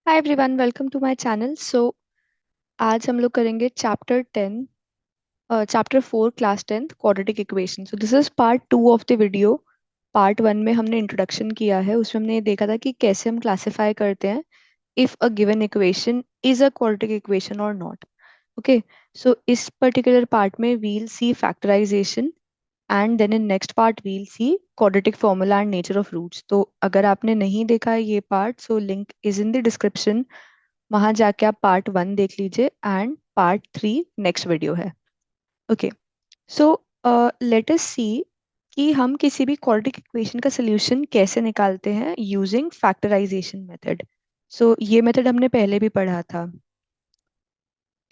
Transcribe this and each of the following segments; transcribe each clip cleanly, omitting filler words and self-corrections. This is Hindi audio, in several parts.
Hi everyone, welcome to my channel. आज हम लोग करेंगे chapter 4 class 10th quadratic equation. So this is part 2 of the video. Part 1 में हमने इंट्रोडक्शन किया है, उसमें हमने ये देखा था कि कैसे हम क्लासिफाई करते हैं if a given equation is a quadratic equation और नॉट। ओके, सो इस पर्टिकुलर पार्ट में we'll see factorization and then in next part we'll see quadratic formula and nature of roots. तो अगर आपने नहीं देखा है ये part, so link is in the description. वहां जाके आप पार्ट 1 देख लीजिए एंड पार्ट 3 नेक्स्ट वीडियो है। Okay, so let us see कि हम किसी भी क्वाड्रेटिक इक्वेशन का सोल्यूशन कैसे निकालते हैं यूजिंग फैक्टराइजेशन मेथड। सो ये मेथड हमने पहले भी पढ़ा था।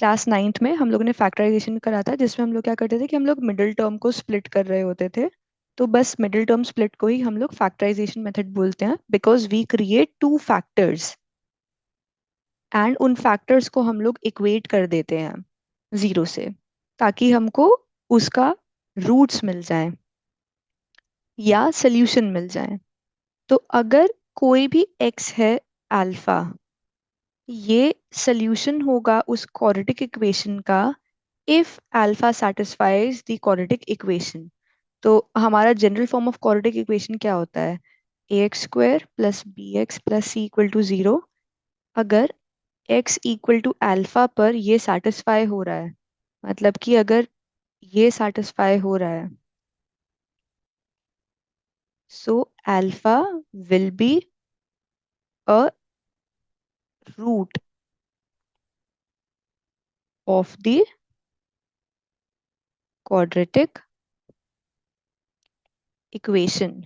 क्लास 9th में हम लोगों ने फैक्टराइजेशन करा था, जिसमें हम लोग क्या करते थे कि हम लोग मिडिल टर्म को स्प्लिट कर रहे होते थे। तो बस मिडिल टर्म स्प्लिट को ही हम लोग फैक्टराइजेशन मेथड बोलते हैं, because we create two factors and उन फैक्टर्स को हम लोग इक्वेट कर देते हैं जीरो से, ताकि हमको उसका रूट्स मिल जाए या सोल्यूशन मिल जाए। तो अगर कोई भी एक्स है अल्फा, ये सोल्यूशन होगा उस क्वाड्रेटिक इक्वेशन का if alpha satisfies the quadratic equation. तो हमारा general form of quadratic equation क्या होता है? A x square plus b x plus c equal to zero. अगर x इक्वल टू अल्फा पर ये सेटिस्फाई हो रहा है, मतलब कि अगर ये सेटिस्फाई हो रहा है, so alpha will be a root of the quadratic equation.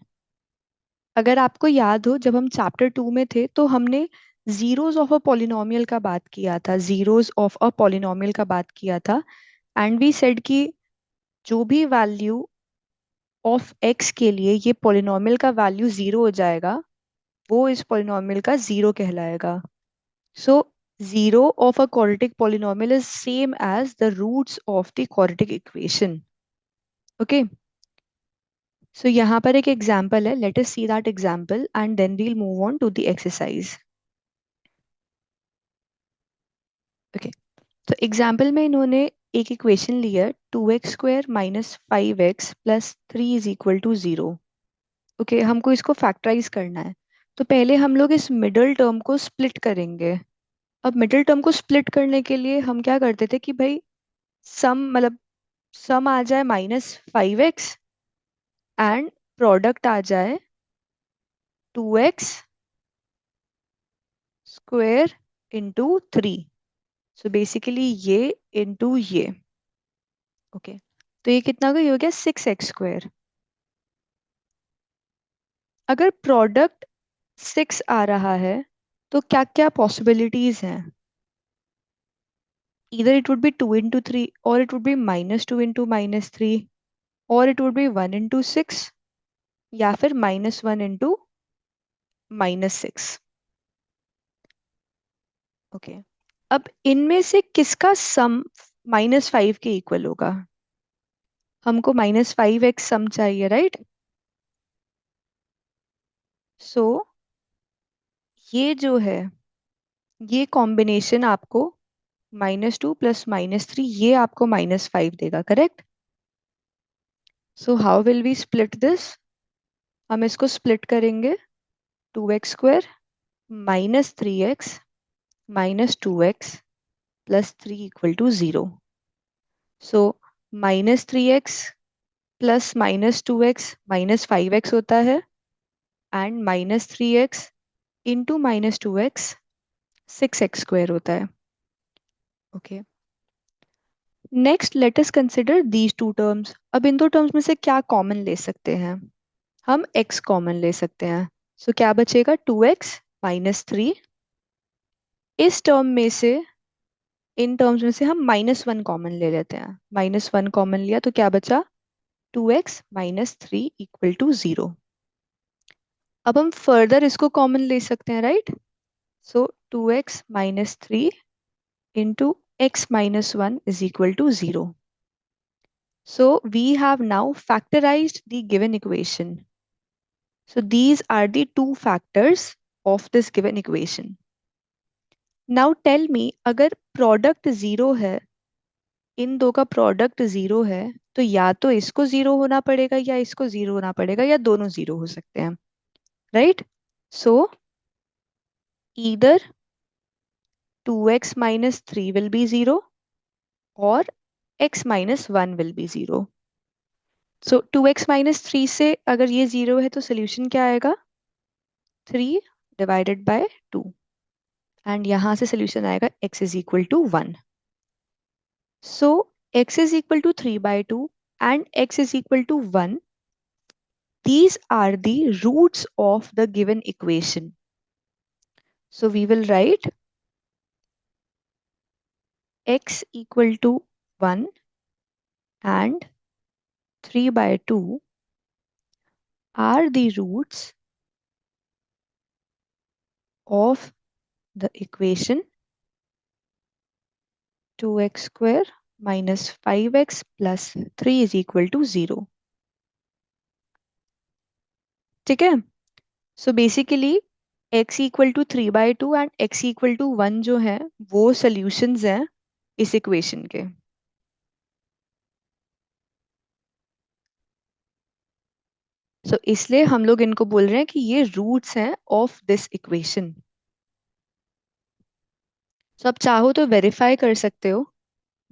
अगर आपको याद हो, जब हम चैप्टर 2 में थे तो हमने जीरोस ऑफ अ पॉलिनोमियल का बात किया था, जीरोस ऑफ अ पॉलिनोमियल का बात किया था। एंड वी सेड कि जो भी वैल्यू ऑफ एक्स के लिए ये पॉलिनोमियल का वैल्यू जीरो हो जाएगा, वो इस पॉलिनोमियल का जीरो कहलाएगा। So zero of a quadratic polynomial is same as the roots of the quadratic equation. Okay, so यहाँ पर एक एग्जाम्पल है, let us see that example and then we'll move on to the exercise. Okay, तो एग्जाम्पल में इन्होंने एक इक्वेशन लिया, 2x² minus 5x plus 3 is equal to zero. Okay, हमको इसको फैक्टराइज करना है। तो पहले हम लोग इस मिडल टर्म को स्प्लिट करेंगे। अब मिडिल टर्म को स्प्लिट करने के लिए हम क्या करते थे कि भाई सम मतलब सम आ जाए -5x एंड प्रोडक्ट आ जाए 2x² इंटू 3। सो बेसिकली ये इंटू ये। ओके, तो ये कितना का, ये हो गया 6x²। अगर प्रोडक्ट 6 आ रहा है तो क्या क्या पॉसिबिलिटीज हैं? इधर इट वुड बी 2 इंटू 3, और इट वुड बी -2 इंटू -3, और इट वुड बी 1 इंटू 6, या फिर -1 इंटू -6। ओके, अब इनमें से किसका सम -5 के इक्वल होगा? हमको -5x सम चाहिए, राइट? सो ये जो है, ये कॉम्बिनेशन आपको -2 प्लस -3, ये आपको -5 देगा, correct? So how will we split this? हम इसको स्प्लिट करेंगे, 2x² -3x -2x plus 3 equal to zero. So -3x plus -2x -5x होता है, and -3x into -2x 6x² होता है। Okay, next let us consider these two terms. अब इन दो टर्म्स में से क्या कॉमन ले सकते हैं? हम x कॉमन ले सकते हैं। सो क्या बचेगा? 2x -3। इस टर्म में से, इन टर्म्स में से हम -1 कॉमन ले लेते हैं। -1 कॉमन लिया तो क्या बचा? 2x -3 equal to zero. अब हम फर्दर इसको कॉमन ले सकते हैं, right? So 2x -3 into x -1 is equal to 0. So we have now factorized the given equation. So these are the two factors of this given equation. Now tell me, अगर प्रोडक्ट जीरो है, इन दो का प्रोडक्ट जीरो है, तो या तो इसको जीरो होना पड़ेगा या इसको जीरो होना पड़ेगा, या दोनों जीरो हो सकते हैं, right? So either 2x - 3 will be 0 और x - 1 will be 0. So 2x - 3 से अगर ये 0 है तो सोल्यूशन क्या आएगा? 3 ÷ 2, एंड यहां से सोल्यूशन आएगा x = 1. So x = 3/2 and x = 1. These are the roots of the given equation. So we will write x = 1 and 3/2 are the roots of the equation 2x² minus 5x plus 3 is equal to 0. ठीक है? So basically x = 3/2 and x = 1 जो है वो सॉल्यूशंस हैं इस इक्वेशन के. सो इसलिए हम लोग इनको बोल रहे हैं कि ये रूट्स हैं ऑफ दिस इक्वेशन. सो आप चाहो तो वेरीफाई कर सकते हो.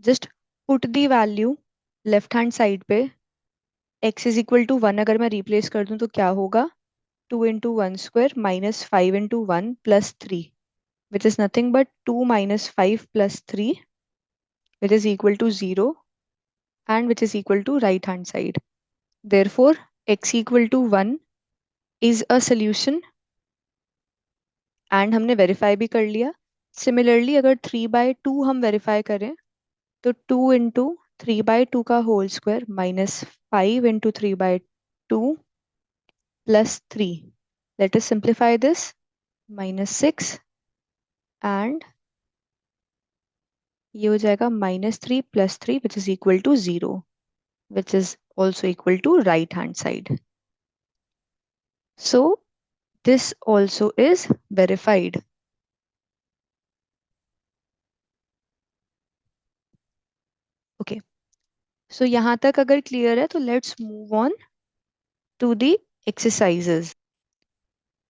Just put the value left hand side पे. x = 1 अगर मैं रिप्लेस कर दूं तो क्या होगा? 2 × 1² minus 5 × 1 plus 3, which is nothing but 2 minus 5 plus 3, which is equal to 0, and which is equal to right hand side. Therefore, x = 1 is a solution, and हमने वेरीफाई भी कर लिया. सिमिलरली अगर 3/2 हम वेरीफाई करें तो 2 × 3/2 का whole square minus 5 × 3/2 plus 3. Let us simplify this. -6 and ये हो जाएगा -3 plus 3 which is equal to 0, which is also equal to right hand side. So this also is verified. Okay. So यहाँ तक अगर clear है तो let's move on to the exercises.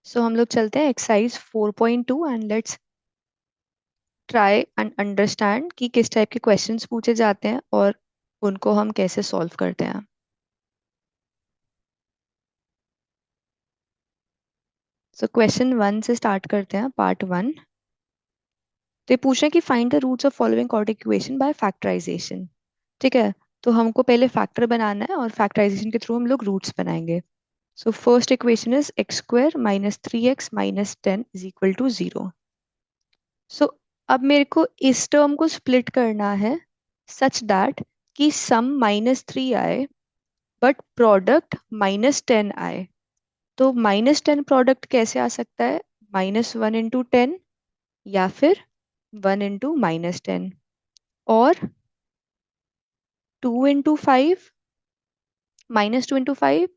So हम लोग चलते हैं exercise 4.2 and let's try and understand कि किस टाइप के questions पूछे जाते हैं और उनको हम कैसे solve करते हैं. So question 1 से start करते हैं, part 1. तो ये पूछ रहे हैं कि find the roots of following quadratic equation by factorization. ठीक है, तो हमको पहले फैक्टर बनाना है और फैक्टराइजेशन के थ्रू हम लोग रूट्स बनाएंगे. So first equation is x² - 3x - 10 is equal to 0. So अब मेरे को इस टर्म को स्प्लिट करना है सच दैट कि सम -3 आए बट प्रोडक्ट -10 आए. तो -10 प्रोडक्ट कैसे आ सकता है? -1 × 10 या फिर 1 × -10 और 2 × 5 -2 × 5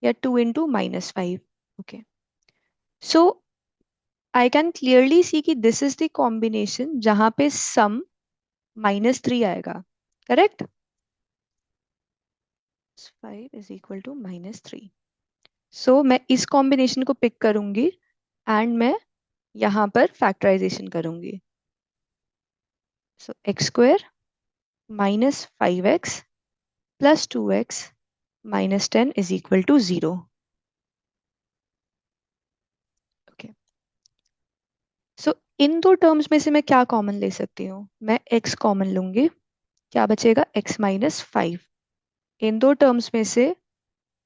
या 2 × -5. Okay, so I can clearly सी कि दिस इज द कॉम्बिनेशन जहां पे सम -3 आएगा. Correct? 5 is equal to -3. So मैं इस कॉम्बिनेशन को पिक करूंगी एंड मैं यहाँ पर फैक्टराइजेशन करूंगी. सो x² - 5x plus 2x - 10 is equal to 0. Okay, so इन दो टर्म्स में से मैं क्या कॉमन ले सकती हूँ? मैं x कॉमन लूंगी. क्या बचेगा? x - 5. इन दो टर्म्स में से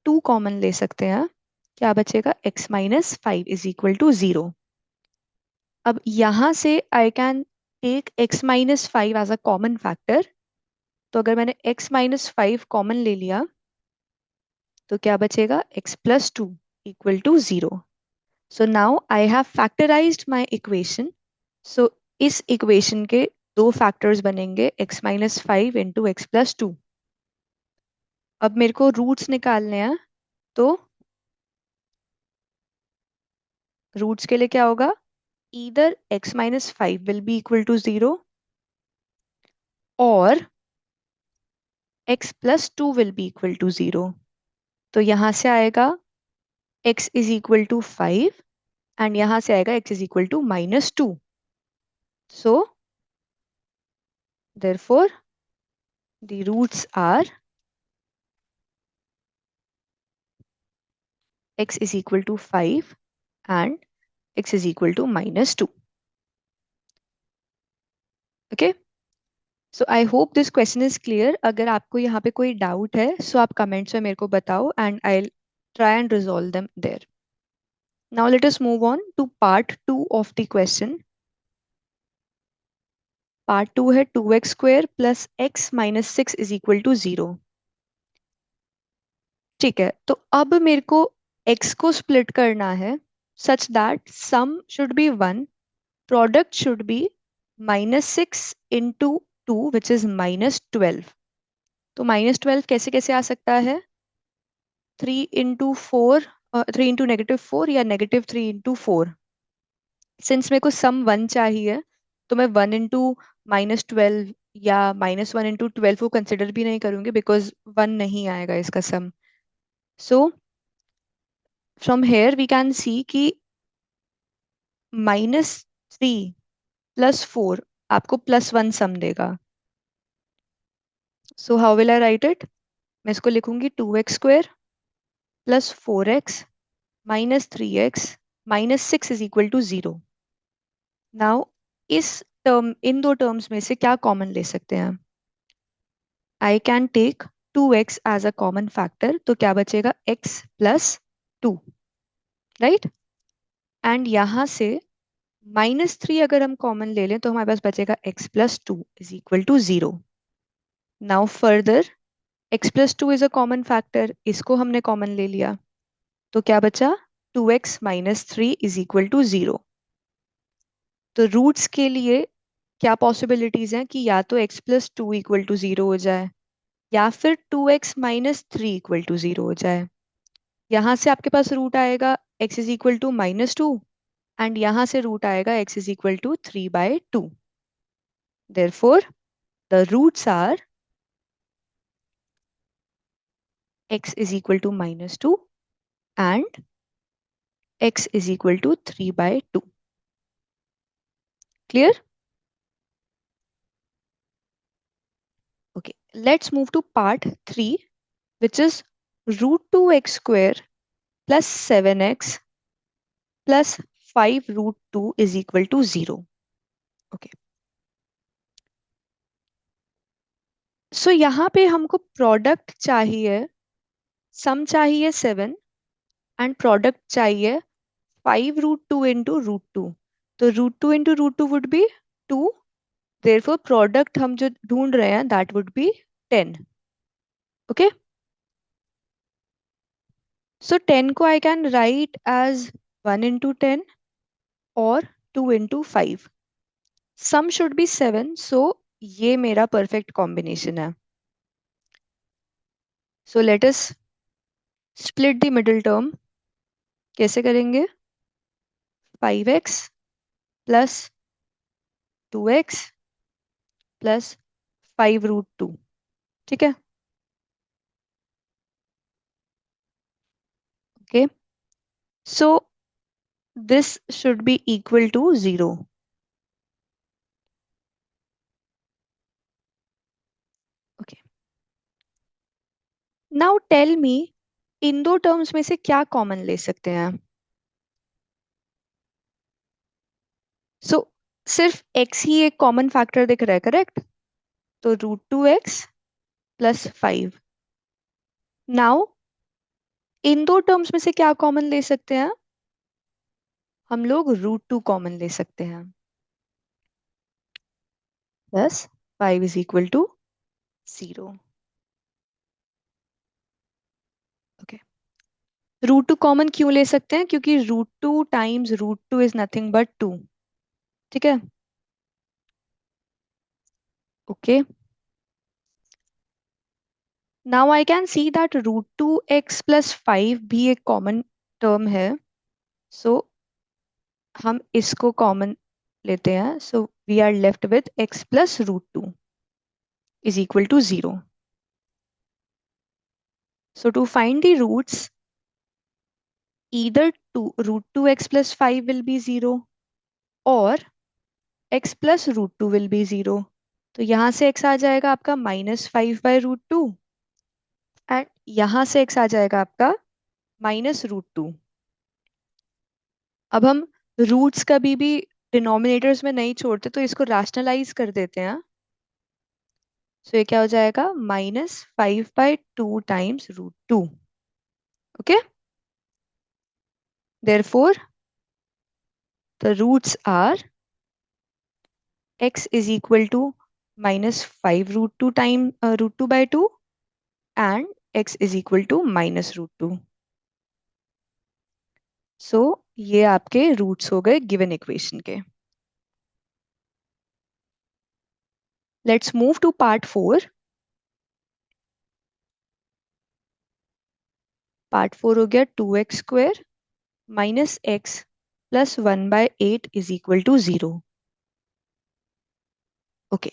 2 कॉमन ले सकते हैं. क्या बचेगा? x - 5 is equal to 0. अब यहां से I can take x - 5 as a common factor. तो अगर मैंने x - 5 कॉमन ले लिया तो क्या बचेगा? x + 2 equal to 0. So now I have factorised my equation. So इस इक्वेशन के दो फैक्टर्स बनेंगे x - 5 इंटू x + 2. अब मेरे को रूट्स निकालने हैं, तो रूट्स के लिए क्या होगा? either x minus 5 will be equal to 0 or x plus 2 will be equal to 0. तो यहां से आएगा x is equal to 5 and यहां से आएगा x is equal to minus 2. So therefore the roots are x is equal to 5 and x is equal to minus 2. Okay. So I hope this question is clear. अगर आपको यहाँ पे कोई डाउट है सो आप कमेंट्स में मेरे को बताओ and I try and resolve them there. Now let us move on to part 2 of the question. Part 2 है 2x square plus x minus 6 is equal to 0. ठीक है, तो अब मेरे को x को स्प्लिट करना है such that sum should be 1, product should be -6 into 2 which is -12. तो -12 कैसे कैसे आ सकता है? 3 इंटू 4, 3 इंटू -4 या -3 इंटू 4. सिंस मेरे को सम 1 चाहिए तो मैं 1 इंटू -12 या -1 इंटू 12 को कंसिडर भी नहीं करूंगी बिकॉज 1 नहीं आएगा इसका sum. So from here we can see कि -3 + 4 आपको +1 सम देगा. So how will I write it? मैं इसको लिखूंगी 2x² + 4x - 3x - 6 is equal to 0. Now इस टर्म, इन दो टर्म्स में से क्या कॉमन ले सकते हैं? I can take 2x as a common factor. तो क्या बचेगा? x + 2, right. एंड यहां से -3 अगर हम कॉमन ले लें तो हमारे पास बचेगा x + 2 is equal to 0. Now further x + 2 is a common factor, इसको हमने कॉमन ले लिया तो क्या बचा? 2x - 3 is equal to 0. तो रूट्स के लिए क्या पॉसिबिलिटीज हैं कि या तो x + 2 इक्वल टू 0 हो जाए या फिर 2x - 3 इक्वल टू 0 हो जाए. यहाँ से आपके पास रूट आएगा x is equal to -2 and यहाँ से रूट आएगा x is equal to 3/2. Therefore the roots are x is equal to -2 and x is equal to 3/2. Clear? Okay, let's move to part 3, which is √2x² plus 7x plus 5√2 is equal to 0. Okay. So यहाँ पे हमको प्रोडक्ट चाहिए, सम चाहिए 7 एंड प्रोडक्ट चाहिए 5√2 इंटू √2. तो √2 into √2 would be 2. Therefore product हम जो ढूंढ रहे हैं that would be 10. Okay, so 10 को I can write as 1 into 10 और 2 इंटू 5. सम शुड बी 7, सो ये मेरा परफेक्ट कॉम्बिनेशन है. So let us split the middle term. कैसे करेंगे? 5x plus 2x plus 5√2. ठीक है. Okay, so this should be equal to 0. Okay, now tell मी इन दो टर्म्स में से क्या कॉमन ले सकते हैं? सो सिर्फ x ही एक कॉमन फैक्टर दिख रहा है, करेक्ट. तो √2x प्लस 5. नाउ इन दो टर्म्स में से क्या कॉमन ले सकते हैं? हम लोग √2 कॉमन ले सकते हैं. Plus 5 is equal to 0. Okay, √2 common क्यों ले सकते हैं? क्योंकि √2 टाइम्स √2 इज नथिंग बट 2. ठीक है. Okay, now I can see that √2x plus 5 भी एक कॉमन टर्म है. सो हम इसको कॉमन लेते हैं, so we are left with x plus √2 is equal to 0. So to find the roots, either √2x plus 5 will be 0 or x plus √2 will be 0. तो यहाँ से x आ जाएगा आपका -5/√2 एंड यहाँ से x आ जाएगा आपका -√2. अब हम रूट्स कभी भी डिनोमिनेटर्स में नहीं छोड़ते, तो इसको रैशनलाइज कर देते हैं. सो ये क्या हो जाएगा, -5/2 times √2. Okay, therefore the roots are x is equal to -5 √2 time √2/2 and x is equal to -√2. So ये आपके रूट्स हो गए गिवन इक्वेशन के. Let's move to part 4. Part 4 हो गया 2x² minus x plus 1/8 is equal to 0. Okay,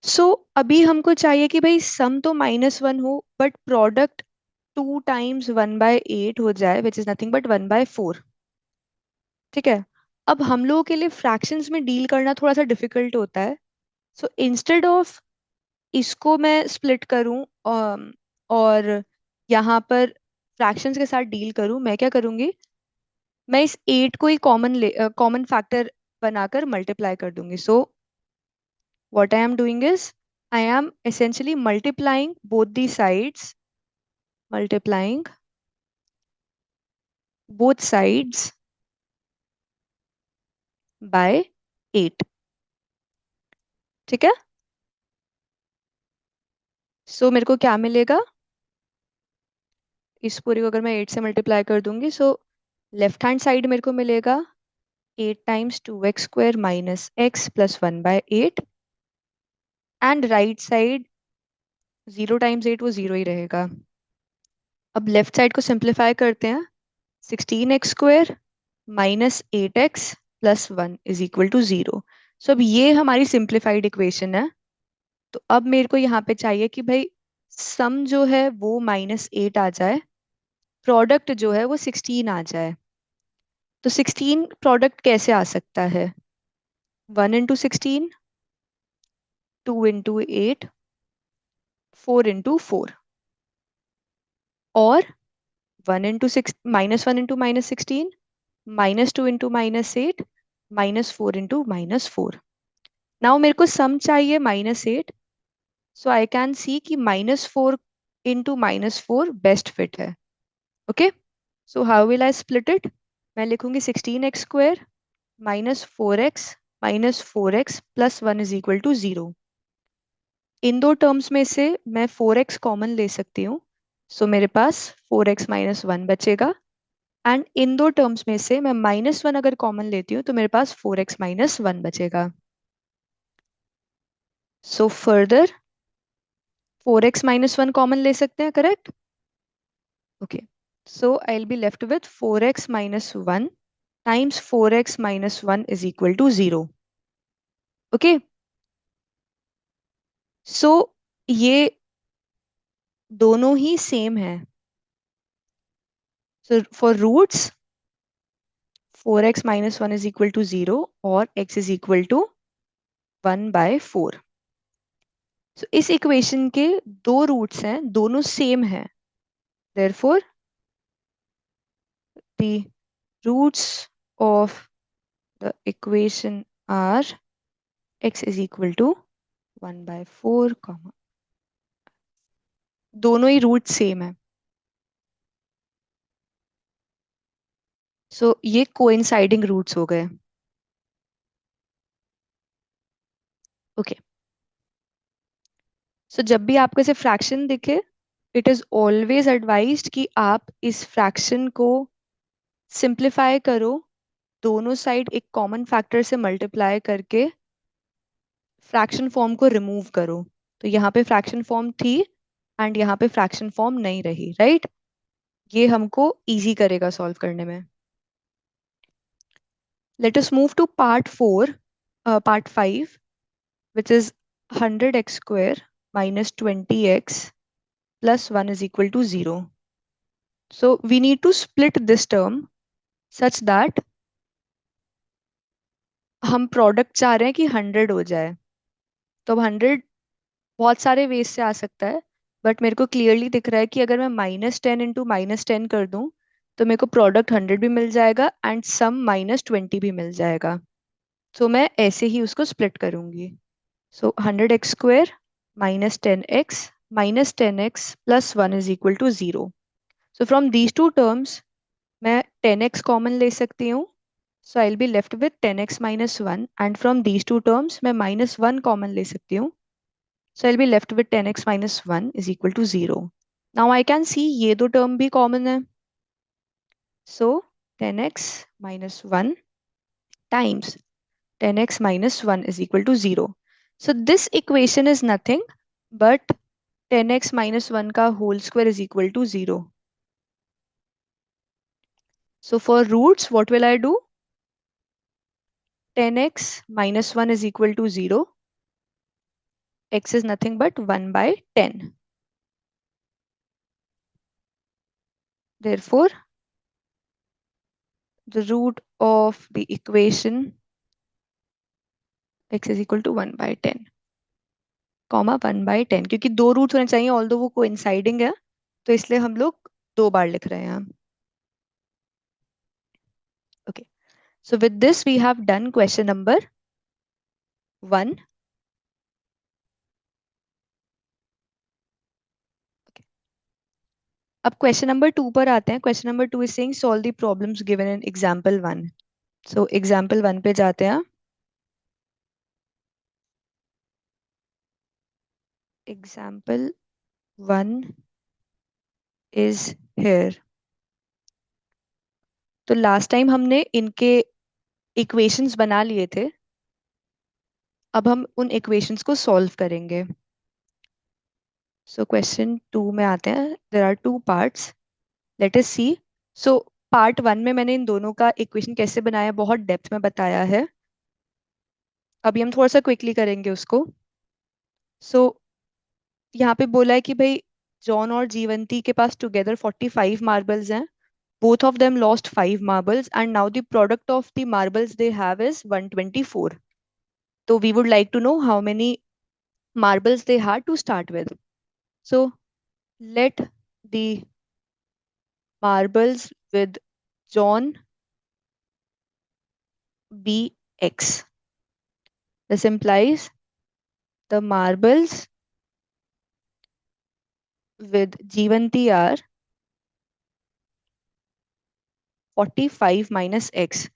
so अभी हमको चाहिए कि भाई सम तो -1 हो बट प्रोडक्ट 2 टाइम्स 1/8 हो जाए, विच इज नथिंग बट 1/4. ठीक है, अब हम लोगों के लिए फ्रैक्शंस में डील करना थोड़ा सा डिफिकल्ट होता है. सो इंस्टेड ऑफ इसको मैं स्प्लिट करूं और यहाँ पर फ्रैक्शंस के साथ डील करूं, मैं क्या करूंगी, मैं इस 8 को ही कॉमन फैक्टर बनाकर मल्टीप्लाई कर दूंगी. So what I am doing is I am essentially multiplying both the sides, multiplying both sides by 8. ठीक है, सो मेरे को क्या मिलेगा, इस पूरी को अगर मैं 8 से मल्टीप्लाई कर दूंगी, सो लेफ्ट हैंड साइड मेरे को मिलेगा 8 times 2x² minus x plus 1/8 and right side 0 times 8 वो 0 ही रहेगा. अब लेफ्ट साइड को सिंप्लीफाई करते हैं. 16x² minus 8x plus 1 is equal to 0. So अब ये हमारी सिंप्लीफाइड इक्वेशन है. तो अब मेरे को यहाँ पे चाहिए कि भाई सम जो है वो -8 आ जाए, प्रोडक्ट जो है वो 16 आ जाए. तो 16 प्रोडक्ट कैसे आ सकता है, 1 × 16, 2 × 8, 4 × 4, और 1 × 6 -1 × -16, -2 × -8, -4 × -4. नाउ मेरे को सम चाहिए -8. सो आई कैन सी कि -4 × -4 बेस्ट फिट है. Okay, so how will I split it, मैं लिखूंगी 16x² -4x -4x plus 1 is equal to 0. इन दो टर्म्स में से मैं 4x कॉमन ले सकती हूँ. सो मेरे पास 4x -1 बचेगा. एंड इन दो टर्म्स में से मैं -1 अगर कॉमन लेती हूँ तो मेरे पास 4x -1 बचेगा. सो फर्दर 4x -1 कॉमन ले सकते हैं, correct. Okay, so I will be left with 4x -1 times 4x -1 is equal to 0. Okay, so ये दोनों ही सेम है. So for roots 4x -1 is equal to 0 और x is equal to 1/4. So इस इक्वेशन के दो रूट्स हैं, दोनों सेम हैं. Therefore the roots of the equation are x is equal to 1/4, दोनों ही रूट सेम है. सो ये कोइंसाइडिंग रूट्स हो गए. ओके, सो जब भी आपको ऐसे फ्रैक्शन दिखे, इट इज ऑलवेज एडवाइज्ड कि आप इस फ्रैक्शन को सिंप्लीफाई करो, दोनों साइड एक कॉमन फैक्टर से मल्टीप्लाई करके फ्रैक्शन फॉर्म को रिमूव करो. तो यहाँ पे फ्रैक्शन फॉर्म थी एंड यहाँ पे फ्रैक्शन फॉर्म नहीं रही, राइट. ये हमको इजी करेगा सॉल्व करने में. Let us move to part 5, which is 100x square minus 20x plus 1 is equal to 0. So we need to split this term such that हम प्रोडक्ट चाह रहे हैं कि 100 हो जाए. तो अब 100 बहुत सारे वेज से आ सकता है, बट मेरे को क्लियरली दिख रहा है कि अगर मैं -10 इंटू -10 कर दूं तो मेरे को प्रोडक्ट 100 भी मिल जाएगा एंड सम -20 भी मिल जाएगा. तो मैं ऐसे ही उसको स्प्लिट करूंगी. सो 100x² -10x plus 1 is equal to 0. So from these two terms मैं 10x कॉमन ले सकती हूँ. So I'll be left with 10x minus 1, and from these two terms मैं -1 कॉमन ले सकती हूँ. So I'll be left with 10x minus 1 is equal to 0. Now I can see ये दो term भी common है. So 10x minus 1 times 10x minus 1 is equal to 0. So this equation is nothing but 10x minus 1 का whole square is equal to 0. So for roots, what will I do? 10x minus 1 is equal to 0. X is nothing but 1 by 10. Therefore, the root of the equation x is equal to 1 by 10, comma 1 by 10, क्योंकि दो रूट्स होने चाहिए, ऑल्दो वो कोइंसाइडिंग है तो इसलिए हम लोग दो बार लिख रहे हैं. Okay, so with this we have done question number 1. अब क्वेश्चन नंबर 2 पर आते हैं. Question number 2 is saying solve the problems given in example 1. सो एग्जांपल 1 पे जाते हैं. Example 1 is here. तो लास्ट टाइम हमने इनके इक्वेशंस बना लिए थे, अब हम उन इक्वेशंस को सॉल्व करेंगे. सो क्वेश्चन 2 में आते हैं. There are two parts, let us see. So part 1 में मैंने इन दोनों का इक्वेशन कैसे बनाया बहुत डेप्थ में बताया है. अभी हम थोड़ा सा क्विकली करेंगे उसको. सो यहाँ पे बोला है कि भाई जॉन और जीवंती के पास टुगेदर 45 मार्बल्स हैं. Both of them lost 5 marbles and now the product of the marbles they have is 124. तो we would like to know how many marbles they had to start with. So let the marbles with John be X. This implies the marbles with Jeevanti are 45 minus X.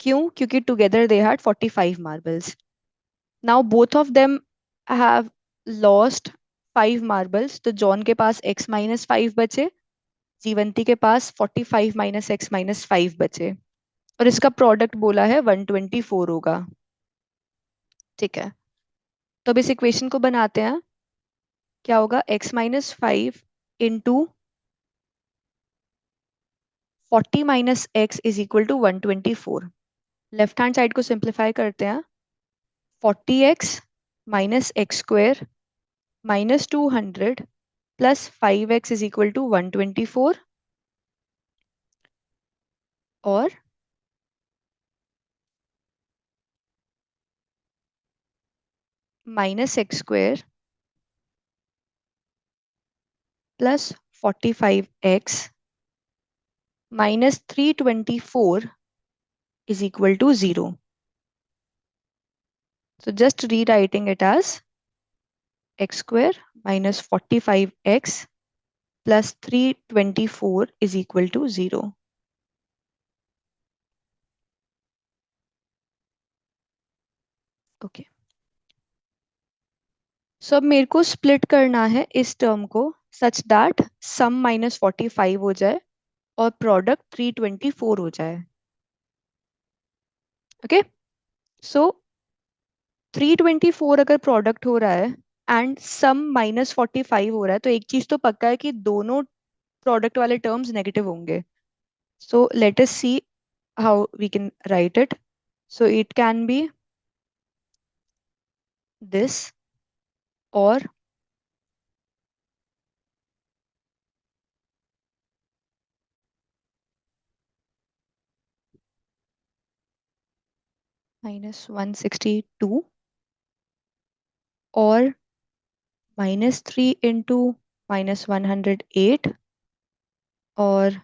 क्यों? क्योंकि together they had 45 marbles. Now both of them have lost 5 marbles. तो जॉन के पास x minus 5 बचे, जीवंती के पास 45 minus x minus 5 बचे, और इसका प्रोडक्ट बोला है 124 होगा. ठीक है, तो अब इस इक्वेशन को बनाते हैं. क्या होगा? x minus 5 into 40 minus x is equal to 124. Left hand side को सिंप्लीफाई करते हैं. 40x minus x square minus 200 plus 5x is equal to 124 और minus x square plus 45x minus 324 is equal to 0. So just rewriting it as x square minus 45x plus 324 is equal to 0. Okay, so अब मेरे को स्प्लिट करना है इस टर्म को सच दैट सम -45 हो जाए और प्रोडक्ट 324 हो जाए. ओके, सो 324 अगर प्रोडक्ट हो रहा है एंड सम -45 हो रहा है, तो एक चीज तो पक्का है कि दोनों प्रोडक्ट वाले टर्म्स नेगेटिव होंगे. So let us see how we can write it. So it can be this और -162 और -3 into -108 और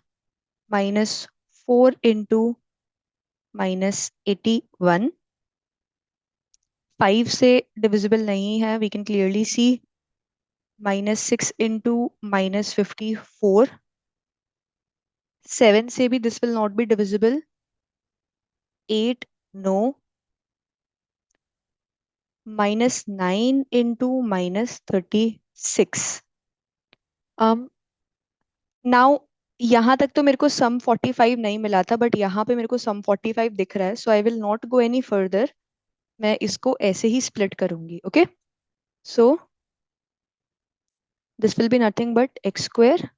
-4 into -81. 5 से डिविजिबल नहीं है, we can clearly see. -6 into -54. 7 से भी this will not be divisible. 8 no. -9 into -36. um now यहाँ तक तो मेरे को सम 45 नहीं मिला था, बट यहाँ पे मेरे को सम 45 दिख रहा है, so I will not go any further. मैं इसको ऐसे ही स्प्लिट करूंगी. Okay. So this will be nothing but x²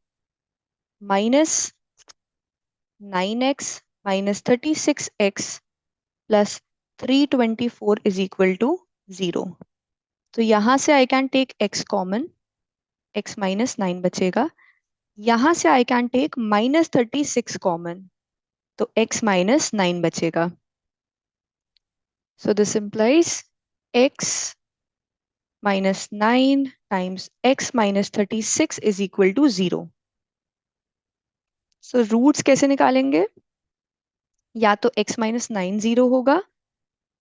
-9x -36x plus 324 is equal to 0. तो यहाँ से I can take x common. x -9 बचेगा. यहाँ से आई कैन टेक -36 कॉमन. तो x -9 बचेगा. So this implies x -9 times x -36 is equal to 0. So roots कैसे निकालेंगे? या तो x -9 0 होगा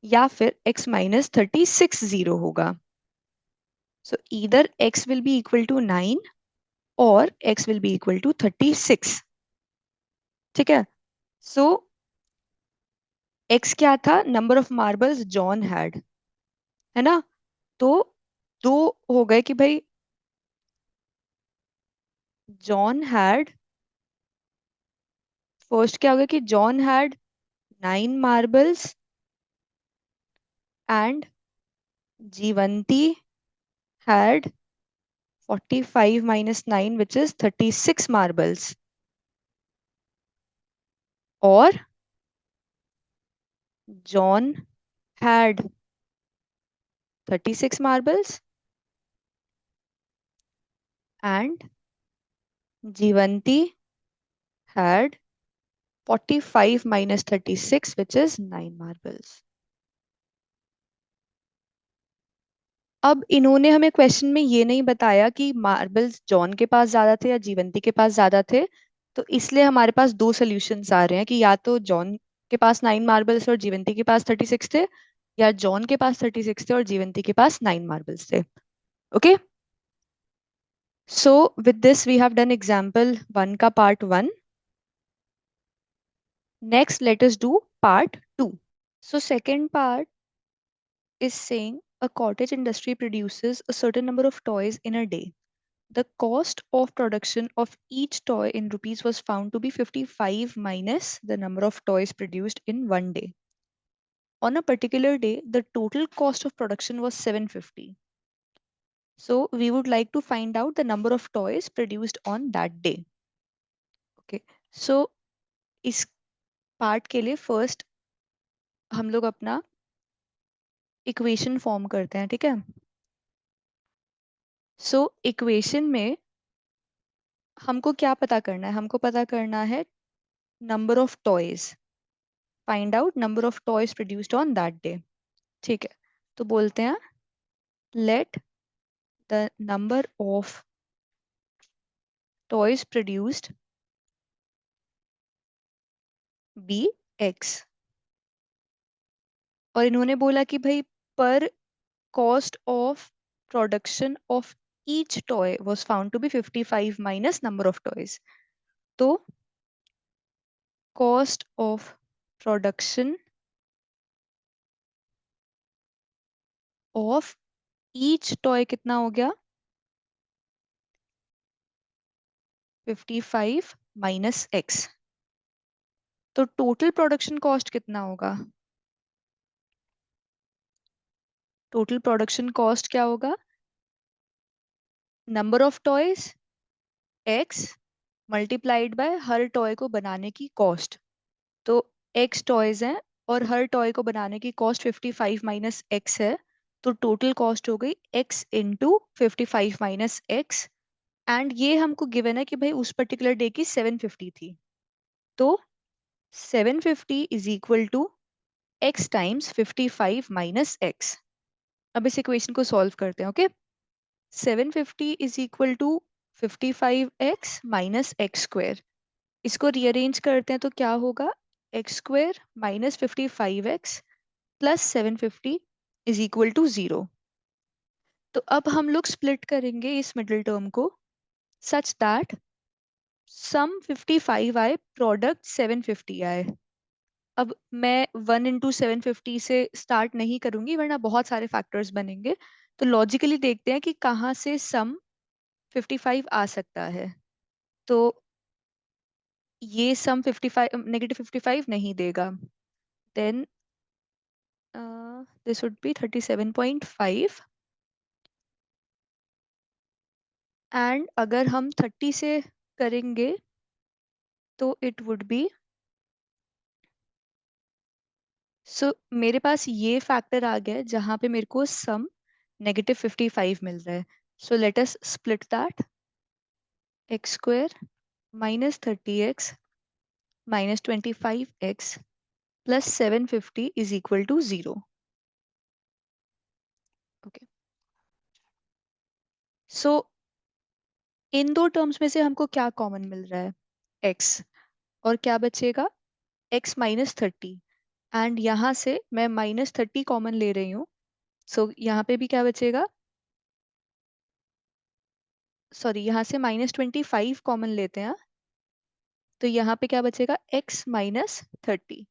या फिर x -36 0 होगा. So either x will be equal to 9 or x will be equal to 36. ठीक है. So x क्या था? Number of marbles John had, है ना. तो दो हो गए कि भाई जॉन हैड. फर्स्ट क्या होगा कि John had 9 marbles and Jivanti had 45 minus 9 which is 36 marbles. Or John had 36 marbles and Jivanti had 45 minus 36 which is 9 marbles. अब इन्होंने हमें क्वेश्चन में ये नहीं बताया कि मार्बल्स जॉन के पास ज्यादा थे या जीवंती के पास ज्यादा थे. तो इसलिए हमारे पास दो सोल्यूशंस आ रहे हैं कि या तो जॉन के पास 9 मार्बल्स और जीवंती के पास 36 थे, या जॉन के पास 36 थे और जीवंती के पास 9 मार्बल्स थे. Okay. So with this we have done example 1 का part 1. Next let us do part 2. So second part is saying a cottage industry produces a certain number of toys in a day. The cost of production of each toy in rupees was found to be 55 minus the number of toys produced in one day. On a particular day, the total cost of production was 750. So we would like to find out the number of toys produced on that day. Okay. So इस पार्ट के लिए फर्स्ट हम लोग अपना इक्वेशन फॉर्म करते हैं. ठीक है. सो इक्वेशन में हमको क्या पता करना है? हमको पता करना है number of toys. Find out number of toys produced on that day. ठीक है. तो बोलते हैं let the number of toys produced be x. और इन्होंने बोला कि भाई पर cost of production of each toy was found to be 55 minus number of toys. तो cost of production of each toy कितना हो गया? 55 माइनस एक्स. तो टोटल प्रोडक्शन कॉस्ट कितना होगा? टोटल प्रोडक्शन कॉस्ट क्या होगा? Number of toys x multiplied by her toy को बनाने की कॉस्ट। तो एक्स टॉयज हैं और हर टॉय को बनाने की कॉस्ट 55 माइनस एक्स है। तो टोटल कॉस्ट हो गई x into 55 minus x. And ये हमको गिवन है कि भाई उस पर्टिकुलर डे की 750 थी। तो 750 is equal to x times 55 minus x. अब इस इक्वेशन को सॉल्व करते हैं। Okay, 750 is equal to 55x minus x square. इसको रीअरेंज करते हैं तो क्या होगा, x square minus 55x plus 750 is equal to 0। तो अब हम लोग स्प्लिट करेंगे इस मिडिल टर्म को सच दैट सम 55 आए, प्रोडक्ट 750 आए। अब मैं 1 इंटू 750 से स्टार्ट नहीं करूंगी वरना बहुत सारे फैक्टर्स बनेंगे। तो लॉजिकली देखते हैं कि कहाँ से सम 55 आ सकता है। तो ये सम 55 -55 नहीं देगा। Then this would be 37.5। And अगर हम 30 से करेंगे तो इट वुड बी, सो मेरे पास ये फैक्टर आ गया है जहां पे मेरे को सम -55 मिल रहा है। So let us split that, x square minus 30x minus 25x plus 750 is equal to 0। Okay, so इन दो टर्म्स में से हमको क्या कॉमन मिल रहा है, x। और क्या बचेगा, x माइनस 30। एंड यहाँ से मैं -30 कॉमन ले रही हूँ। सो यहाँ पे भी क्या बचेगा, सॉरी यहाँ से -25 कॉमन लेते हैं। तो यहाँ पे क्या बचेगा, x minus 30।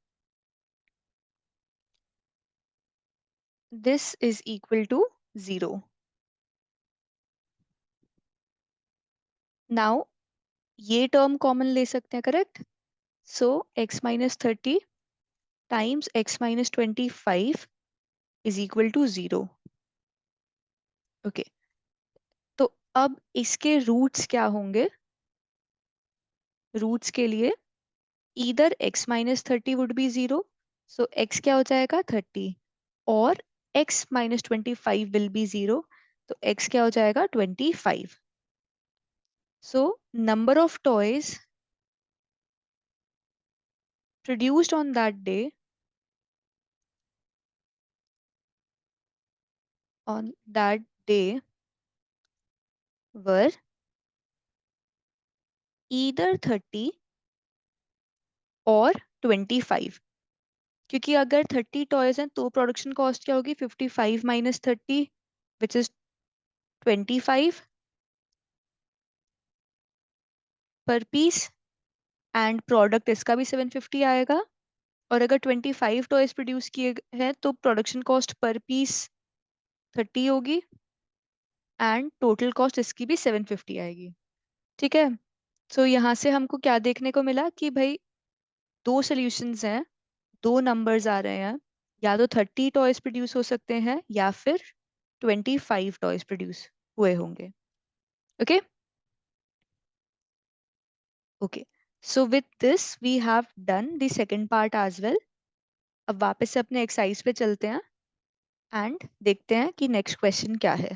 This is equal to 0। Now ये टर्म कॉमन ले सकते हैं, correct. So x minus 30 times x minus 25 is equal to 0। Okay, तो अब इसके रूट्स क्या होंगे, रूट्स के लिए इधर x minus 30 would be 0। So x क्या हो जाएगा 30, और x माइनस 25 विल बी 0। तो x क्या हो जाएगा 25। So number of toys produced on that day, on that day were either 30 और 25। क्योंकि अगर 30 टॉयज हैं तो प्रोडक्शन कॉस्ट क्या होगी, 55 माइनस 30 विच इज 25 पर पीस। एंड प्रोडक्ट इसका भी 750 आएगा। और अगर 25 टॉयज प्रोड्यूस किए हैं तो प्रोडक्शन कॉस्ट पर पीस 30 होगी एंड टोटल कॉस्ट इसकी भी 750 आएगी। ठीक है, सो यहाँ से हमको क्या देखने को मिला कि भाई दो सोल्यूशंस हैं, दो नंबर्स आ रहे हैं। या तो 30 टॉयज प्रोड्यूस हो सकते हैं या फिर 25 टॉयज प्रोड्यूस हुए होंगे। Okay okay, so with this we have done the second part as well. अब वापस से अपने एक्सरसाइज पे चलते हैं एंड देखते हैं कि नेक्स्ट क्वेश्चन क्या है।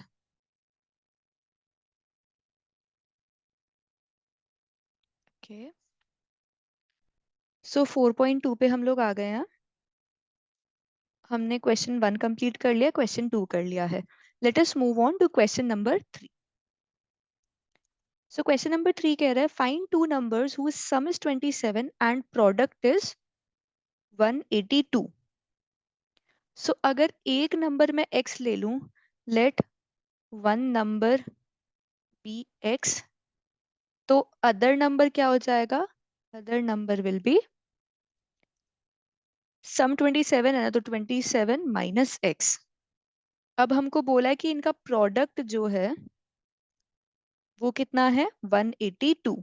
ओके, सो 4.2 पे हम लोग आ गए हैं। हमने क्वेश्चन 1 कंप्लीट कर लिया, क्वेश्चन 2 कर लिया है। Let us move on to question number 3। So question number 3 कह रहा है find two numbers whose sum is 27 and product is 182। So अगर एक नंबर में x ले लूं, let one number be x, तो अदर नंबर क्या हो जाएगा, other number will be sum 27 है ना, तो 27 माइनस एक्स। अब हमको बोला है कि इनका प्रोडक्ट जो है वो कितना है 182।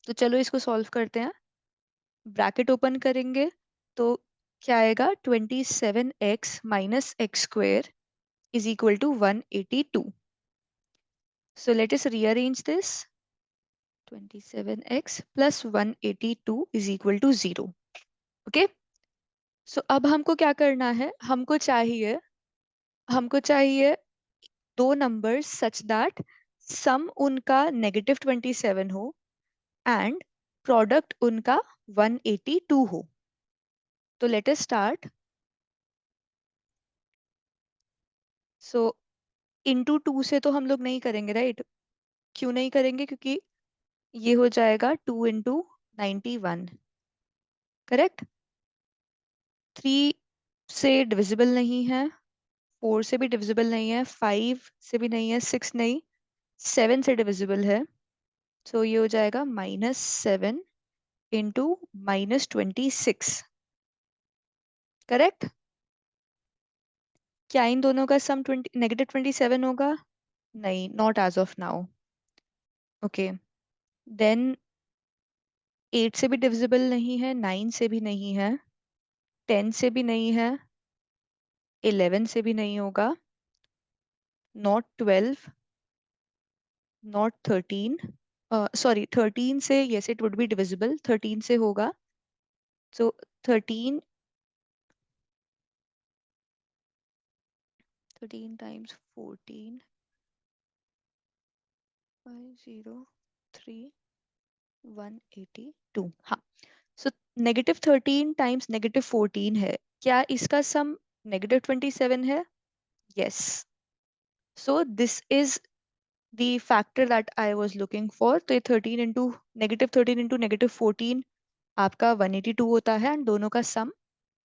तो चलो इसको सॉल्व करते हैं। ब्रैकेट ओपन करेंगे तो क्या आएगा, 27x minus x square is equal to 182। So let us rearrange this, 27x plus 182 is equal to 0. Okay, so अब हमको क्या करना है, हमको चाहिए दो नंबर्स सच दैट सम उनका -27 हो एंड प्रोडक्ट उनका 182 हो. तो लेट अस स्टार्ट. सो इनटू 2 से तो हम लोग नहीं करेंगे, राइट? क्यों नहीं करेंगे? क्योंकि ये हो जाएगा 2 × 91. करेक्ट. 3 से डिविजिबल नहीं है, 4 से भी डिविजिबल नहीं है, 5 से भी नहीं है, 6 नहीं, 7 से डिविजिबल है. सो ये हो जाएगा -7 इंटू -26. करेक्ट. क्या इन दोनों का सम -27 होगा? नहीं, not as of now. Okay, then 8 से भी डिविजिबल नहीं है, 9 से भी नहीं है, 10 से भी नहीं है, 11 से भी नहीं होगा, नॉट 12, नॉट 13. सॉरी, 13 से, yes it would be divisible, 13 से होगा. सो 13, 13 टाइम्स 14, 503, 182. हाँ. सो -13 टाइम्स -14 है. क्या इसका सम -27 है? Yes. So this is the factor that I was looking for. तो ये 13 इंटू -14 आपका 182 होता है एंड दोनों का सम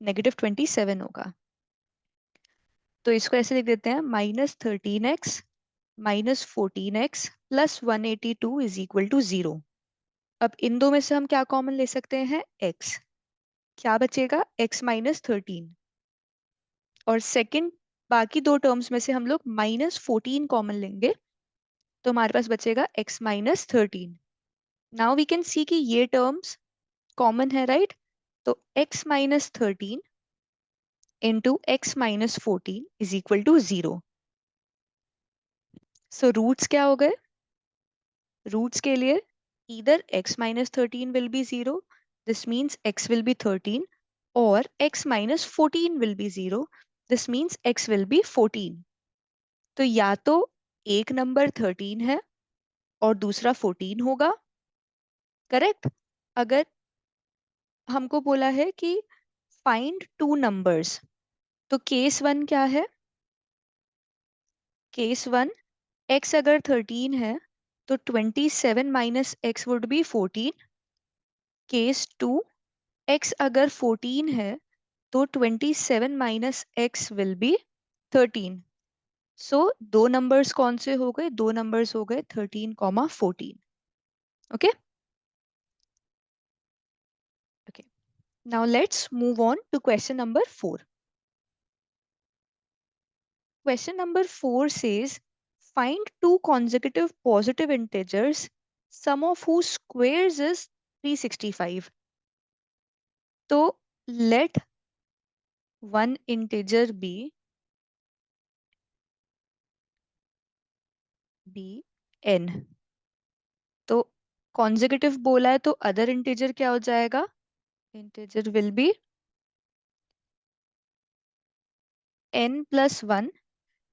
-27 होगा. तो इसको ऐसे लिख देते हैं, -13x -14x plus 182 is equal to 0. अब इन दो में से हम क्या कॉमन ले सकते हैं? x. क्या बचेगा? x -13. और सेकंड, बाकी दो टर्म्स में से हम लोग -14 कॉमन लेंगे, तो हमारे पास बचेगा x -13. Now we can see कि ये टर्म्स कॉमन है, राइट? तो x -13 into x -14 is equal to 0. So roots क्या हो गए? रूट्स के लिए either x -13 will be 0, this means x will be 13, or x -14 will be 0, this means x will be 14. तो या तो एक नंबर 13 है और दूसरा 14 होगा. करेक्ट. अगर हमको बोला है कि फाइंड टू नंबर्स, तो केस 1 क्या है? केस 1, x अगर 13 है तो 27 minus x would be 14. Case 2, x अगर 14 है तो 27 माइनस एक्स विल बी 13. सो दो नंबर्स कौन से हो गए? दो नंबर्स हो गए 13, 14. Okay. Okay, now let's move on to question number 4. Question number 4 says, find two consecutive positive integers, sum of whose squares is 365. तो let one integer be n. तो consecutive बोला है तो other integer क्या हो जाएगा? Integer will be n plus 1.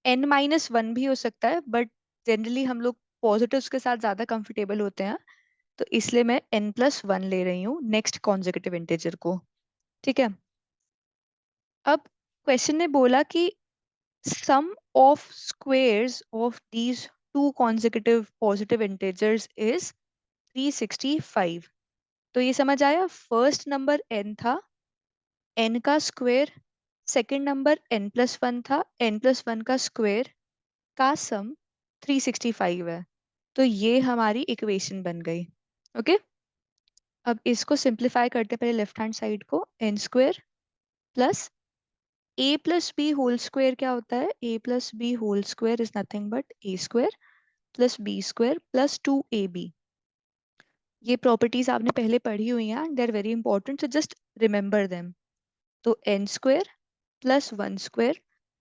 n minus 1 भी हो सकता है, बट जनरली हम लोग पॉजिटिव्स के साथ ज्यादा कंफर्टेबल होते हैं, तो इसलिए मैं n+1 ले रही हूँ नेक्स्ट कॉन्जिक्यूटिव इंटीजर को. ठीक है. अब क्वेश्चन ने बोला कि sum of squares of these two consecutive positive integers is 365. तो ये समझ आया. फर्स्ट नंबर n था, n का स्क्वायर. सेकंड नंबर n+1 था, n+1 का स्क्वायर का सम 365 है. तो ये हमारी इक्वेशन बन गई. ओके. अब इसको सिंप्लीफाई करते हैं. पहले लेफ्ट हैंड साइड को, n² plus a+b whole square क्या होता है? a+b whole square is nothing but a² plus b² plus 2ab. ये प्रॉपर्टीज आपने पहले पढ़ी हुई हैं and they are very important, so just remember them. तो n² plus 1²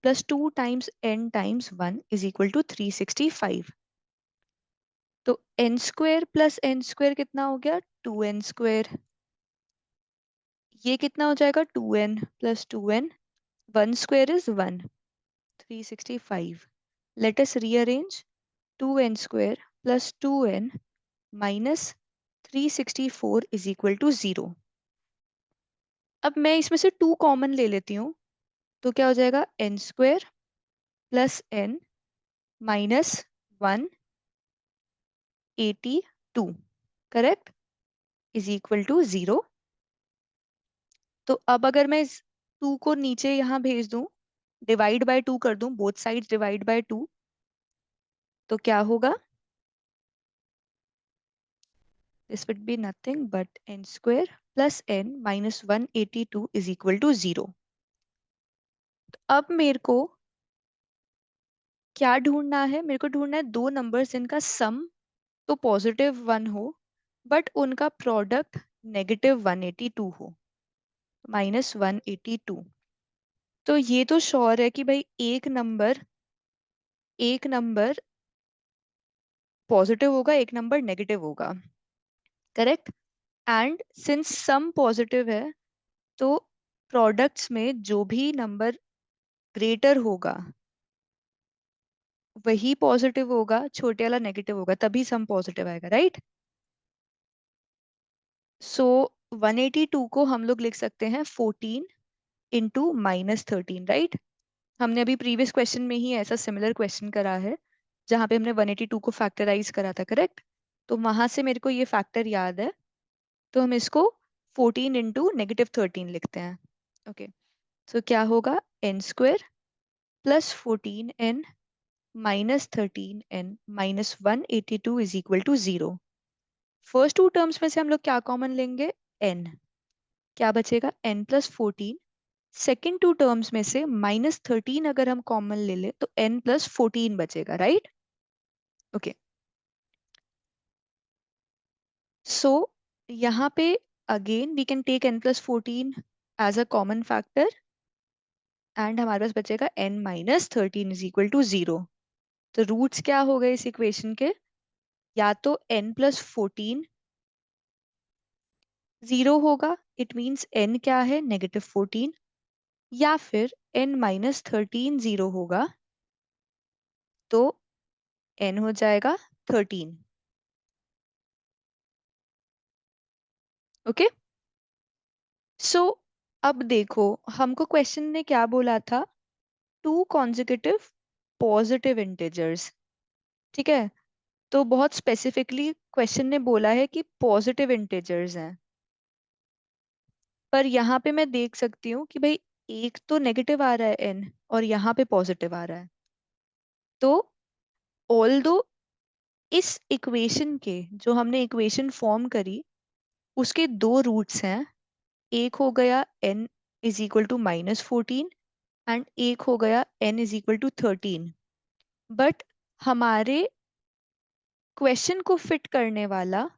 plus 2 times n times 1 is equal to 365. तो n square plus n square कितना हो गया, 2n स्क्वेयर। ये कितना हो जाएगा, 2n+2n। 1 square is 1, 365। Let us rearrange. 2n square plus 2n minus 364 is equal to 0। अब मैं इसमें से 2 कॉमन ले लेती हूँ, तो क्या हो जाएगा, n square plus n minus 182, correct, is equal to 0। तो अब अगर मैं इस 2 को नीचे यहाँ भेज दूं, डिवाइड बाय 2 कर दूं, बोथ साइड्स डिवाइड बाय 2, तो क्या होगा, this would be nothing but n square plus n minus 182 is equal to 0। अब मेरे को क्या ढूंढना है, मेरे को ढूंढना है दो नंबर्स जिनका सम तो +1 हो, बट उनका प्रोडक्ट -182 हो, -182। तो ये तो श्योर है कि भाई एक नंबर पॉजिटिव होगा, एक नंबर नेगेटिव होगा, correct. And since sum positive है, तो प्रोडक्ट्स में जो भी नंबर ग्रेटर होगा वही पॉजिटिव होगा, छोटे वाला नेगेटिव होगा, तभी सम पॉजिटिव आएगा, राइट। सो 182 को हम लोग लिख सकते हैं 14 × -13, हमने अभी प्रीवियस क्वेश्चन में ही ऐसा सिमिलर क्वेश्चन करा है, जहां पे हमने 182 को फैक्टराइज करा था, करेक्ट। तो वहां से मेरे को ये फैक्टर याद है, तो हम इसको 14 × -13 लिखते हैं। ओके, सो क्या होगा, n² plus 14n minus 13n minus 182 is equal to 0। First two terms में से हम लोग क्या कॉमन लेंगे, n। क्या बचेगा, n+14। सेकेंड टू टर्म्स में से -13 अगर हम कॉमन ले ले तो n+14 बचेगा, राइट। ओके, सो यहाँ पे again we can take n+14 as a common factor, and हमारे पास बचेगा n-13 इज इक्वल टू 0। तो रूट्स क्या हो गए इस इक्वेशन के, या तो n+14 0 होगा, इट मीन्स n क्या है, -14, या फिर n-13 0 होगा, तो n हो जाएगा 13। ओके, सो अब देखो, हमको क्वेश्चन ने क्या बोला था, 2 consecutive पॉजिटिव इंटीजर्स, ठीक है। तो बहुत स्पेसिफिकली क्वेश्चन ने बोला है कि पॉजिटिव इंटीजर्स हैं, पर यहाँ पे मैं देख सकती हूँ कि भाई एक तो नेगेटिव आ रहा है n, और यहाँ पे पॉजिटिव आ रहा है। तो ऑल्दो इस इक्वेशन के, जो हमने इक्वेशन फॉर्म करी, उसके दो रूट्स हैं। एक हो गया n is equal to -14, and एक हो गया n is equal to 13। But हमारे क्वेश्चन को फिट करने वाला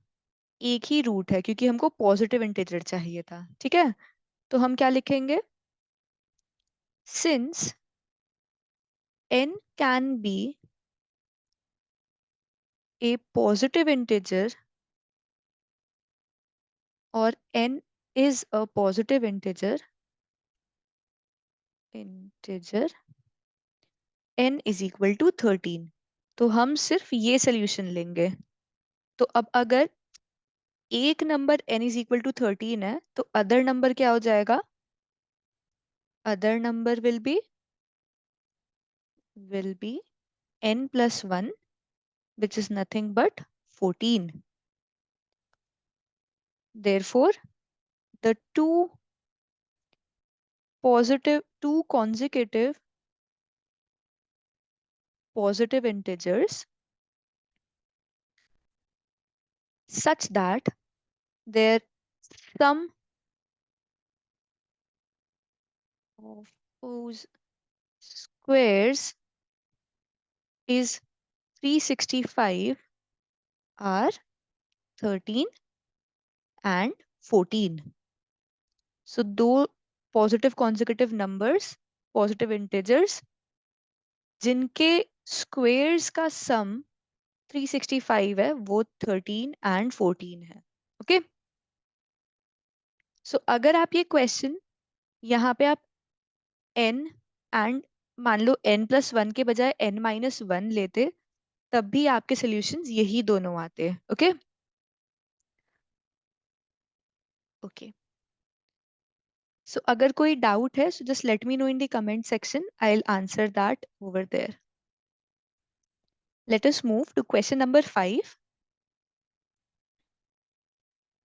एक ही रूट है, क्योंकि हमको पॉजिटिव इंटीजर चाहिए था, ठीक है। तो हम क्या लिखेंगे, since n can be a positive integer और n is a positive integer n is equal to 13। तो हम सिर्फ ये सोल्यूशन लेंगे। तो अब अगर एक number n is equal to 13 है, तो अदर नंबर क्या हो जाएगा, other number will be n+1, which is nothing but 14। Therefore, the two consecutive positive integers such that their sum of whose squares is 365 are 13 and 14। So दो positive consecutive numbers, positive integers, जिनके स्क्वेयर्स का सम 365 है, वो 13 एंड 14 है। ओके, सो अगर आप ये क्वेश्चन यहाँ पे आप n एंड मान लो n+1 के बजाय n-1 लेते, तब भी आपके सॉल्यूशंस यही दोनों आते। ओके ओके, सो अगर कोई डाउट है, so just let me know in the comment section, I will answer that over there. Let us move to question number 5.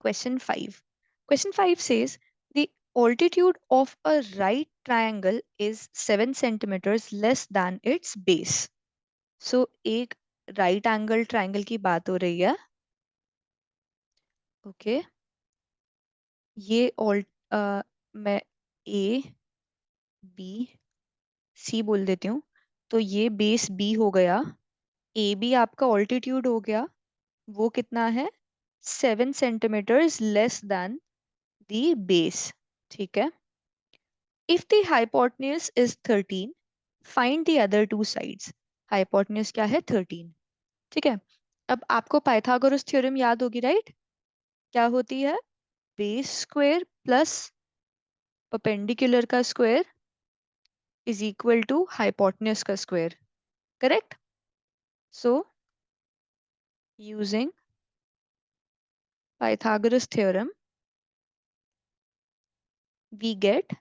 Question 5. Question 5 says the altitude of a right triangle is 7 centimeters less than its base. So एक right angle triangle की बात हो रही है। ओके, ये मैं ए बी सी बोल देती हूँ। तो ये बेस बी हो गया, ए बी आपका ऑल्टीट्यूड हो गया, वो कितना है? 7 centimeters less than the base. ठीक है, if the hypotenuse is 13, find the other two sides. Hypotenuse क्या है? 13। ठीक है, अब आपको पाइथागोरस थ्योरम याद होगी, राइट? क्या होती है? बेस स्क्वायर प्लस परपेंडिकुलर का square is equal to hypotenuse का square, correct? So using Pythagoras theorem we get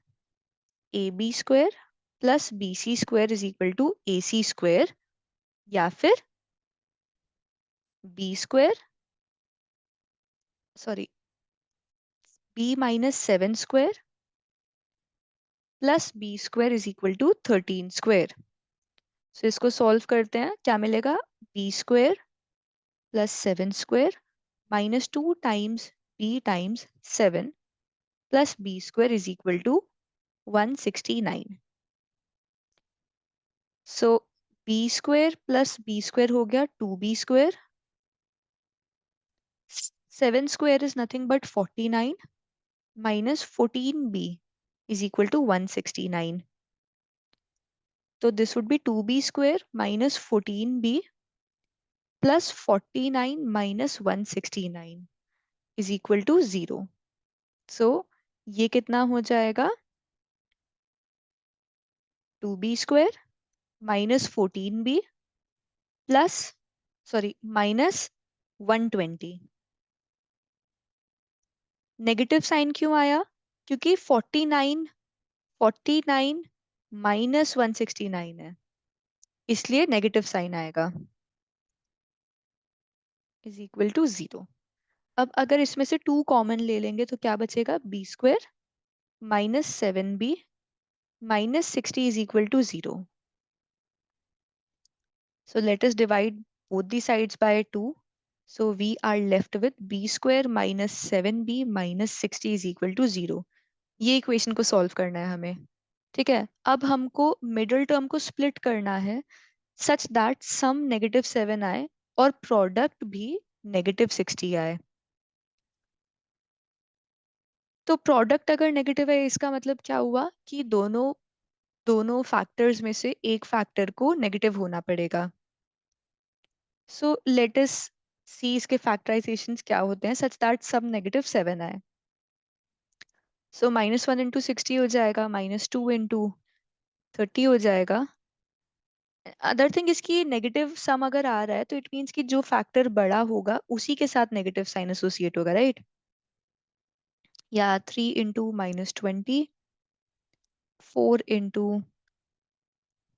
A B square plus B C square is equal to A C square, या फिर B square, sorry, b-7 square plus b square is equal to 13 square. So इसको सॉल्व करते हैं, क्या मिलेगा? B square plus 7 square minus 2 times b times 7 plus b square is equal to 169। So b square plus b square हो गया 2b square, 7 square is nothing but 49 minus 14b is equal to 169। तो this would be 2b square minus 14b plus 49 minus 169 is equal to 0। So ये कितना हो जाएगा? 2b square minus 14b plus, sorry, minus 120। Negative sign क्यों आया? क्योंकि 49 माइनस 169 है, इसलिए नेगेटिव साइन आएगा, इज इक्वल टू 0। अब अगर इसमें से 2 कॉमन ले लेंगे तो क्या बचेगा? B square minus 7b minus 60 is equal to 0. So let us divide both the sides by 2. So we are left with b square minus 7b minus 60 is equal to 0. ये इक्वेशन को सॉल्व करना है हमें। ठीक है, अब हमको मिडिल टर्म को स्प्लिट करना है सच दैट सम -7 आए और प्रोडक्ट भी -60 आए। तो प्रोडक्ट अगर नेगेटिव है, इसका मतलब क्या हुआ कि दोनों दोनों फैक्टर्स में से एक फैक्टर को नेगेटिव होना पड़ेगा। सो लेट अस सी इसके फैक्टराइजेशंस क्या होते हैं सच दैट सब -7 आए। सो -1 × 60 हो जाएगा, -2 × 30 हो जाएगा। अदर थिंग, इसकी नेगेटिव सम अगर आ रहा है तो इट मीन्स कि जो फैक्टर बड़ा होगा उसी के साथ नेगेटिव साइन एसोसिएट होगा, राइट? या 3 × -20, 4 ×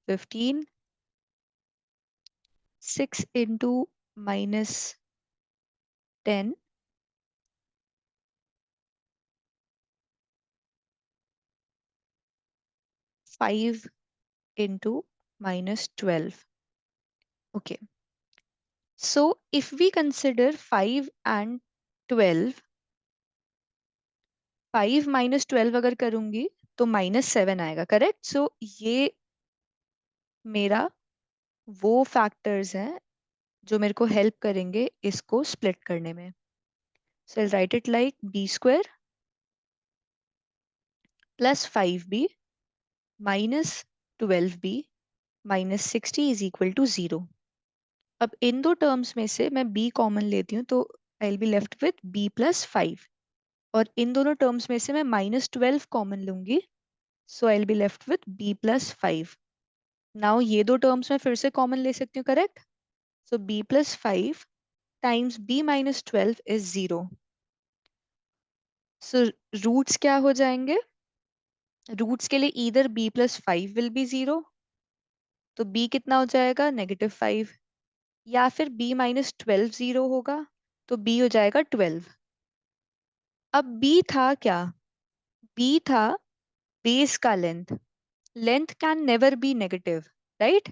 15, 6 × -10, 5 × -12. Okay. So if we consider 5 and 12, 5 - 12 अगर करूंगी तो -7 आएगा, करेक्ट? सो ये मेरा वो फैक्टर्स हैं जो मेरे को हेल्प करेंगे इसको स्प्लिट करने में। So I write it like b square plus 5b minus 12b minus 60 is equal to 0। अब इन दो टर्म्स में से मैं b कॉमन लेती हूँ, तो आई will be left with b+5। और इन दोनों टर्म्स में से मैं -12 कॉमन लूंगी, so I will be left with b+5। Now ये दो टर्म्स मैं फिर से कॉमन ले सकती हूँ, correct? So b+5 times b-12 is 0। So roots क्या हो जाएंगे? रूट्स के लिए इधर b+5 विल बी 0, तो b कितना हो जाएगा? -5। या फिर b-12 0 होगा, तो b हो जाएगा 12। अब b था क्या? b था बेस का length. Length can never be negative, right?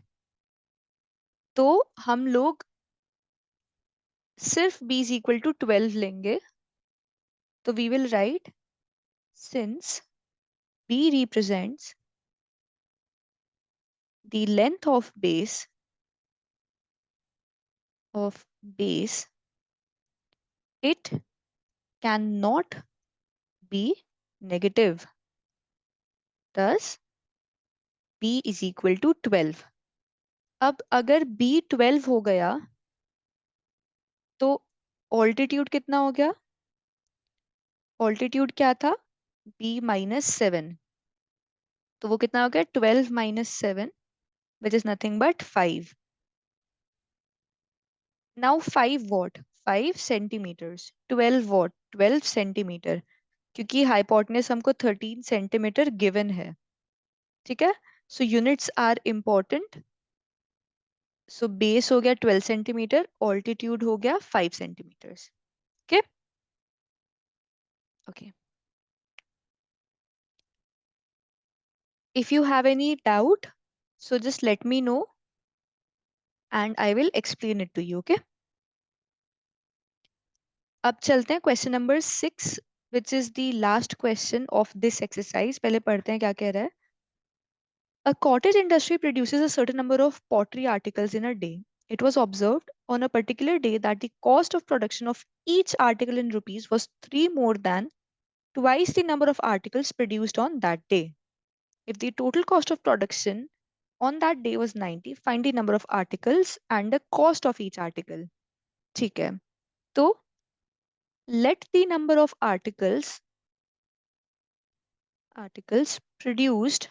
तो हम लोग सिर्फ b इज इक्वल टू 12 लेंगे, तो we will write since b represents the length of base, it cannot be negative, thus b is equal to 12। अब अगर b 12 हो गया, तो ऑल्टीट्यूड कितना हो गया? ऑल्टीट्यूड क्या था? b-7। तो वो कितना हो गया? 12-7, which is nothing but 5। Now 5 what? 5 centimeters. 12 what? 12 centimeter, क्योंकि हाइपोटेनस हमको 13 सेंटीमीटर गिवन है। ठीक है, so units are important. So base हो गया 12 सेंटीमीटर, ऑल्टीट्यूड हो गया 5 centimeters. Okay okay, if you have any doubt, so just let me know and I will explain it to you, okay? अब चलते हैं question number 6, which is the last question of this exercise। पहले पढ़ते हैं क्या कह रहा है। A cottage industry produces a certain number of pottery articles in a day. It was observed on a particular day that the cost of production of each article in rupees was 3 more than twice the number of articles produced on that day. If the total cost of production on that day was 90, find the number of articles and the cost of each article। ठीक है, तो let the number of articles produced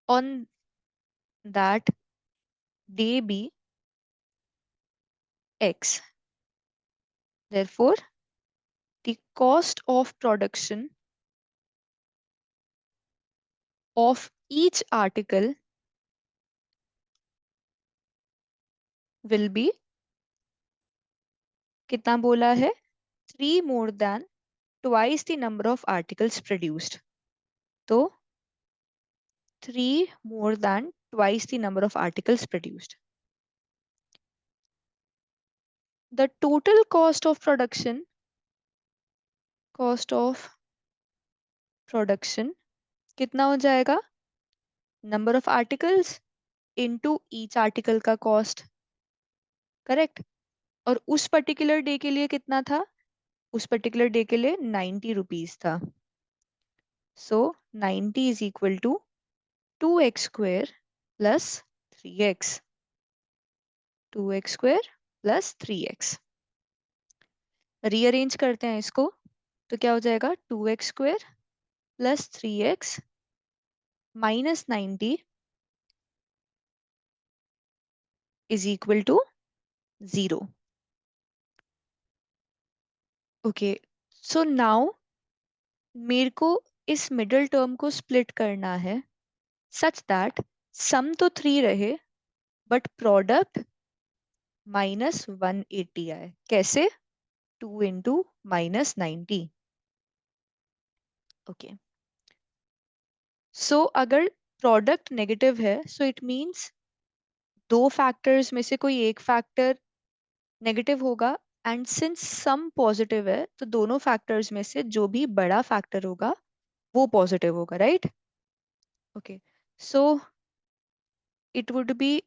on that day be x, therefore the cost of production of each article will be, कितना बोला है? 3 more than twice the number of articles produced। तो 3 more than twice the number of articles produced। The total cost of production कितना हो जाएगा? Number of articles into each article का कॉस्ट, करेक्ट? और उस पर्टिकुलर डे के लिए कितना था? उस पर्टिकुलर डे के लिए 90 रुपीज था। So 90 is equal to 2x² plus 3x। 2x² plus 3x। Rearrange करते हैं इसको, तो क्या हो जाएगा? 2x² plus 3x minus 90 is equal to 0। Okay, so now मेरे को इस मिडिल टर्म को स्प्लिट करना है सच दैट सम तो 3 रहे, बट प्रोडक्ट -180 आए। कैसे? 2 × -90। ओके, सो अगर प्रोडक्ट नेगेटिव है, सो इट मींस दो फैक्टर्स में से कोई एक फैक्टर नेगेटिव होगा, एंड सिंस सम पॉजिटिव है, तो दोनों फैक्टर्स में से जो भी बड़ा फैक्टर होगा वो पॉजिटिव होगा, right? Okay, so it would be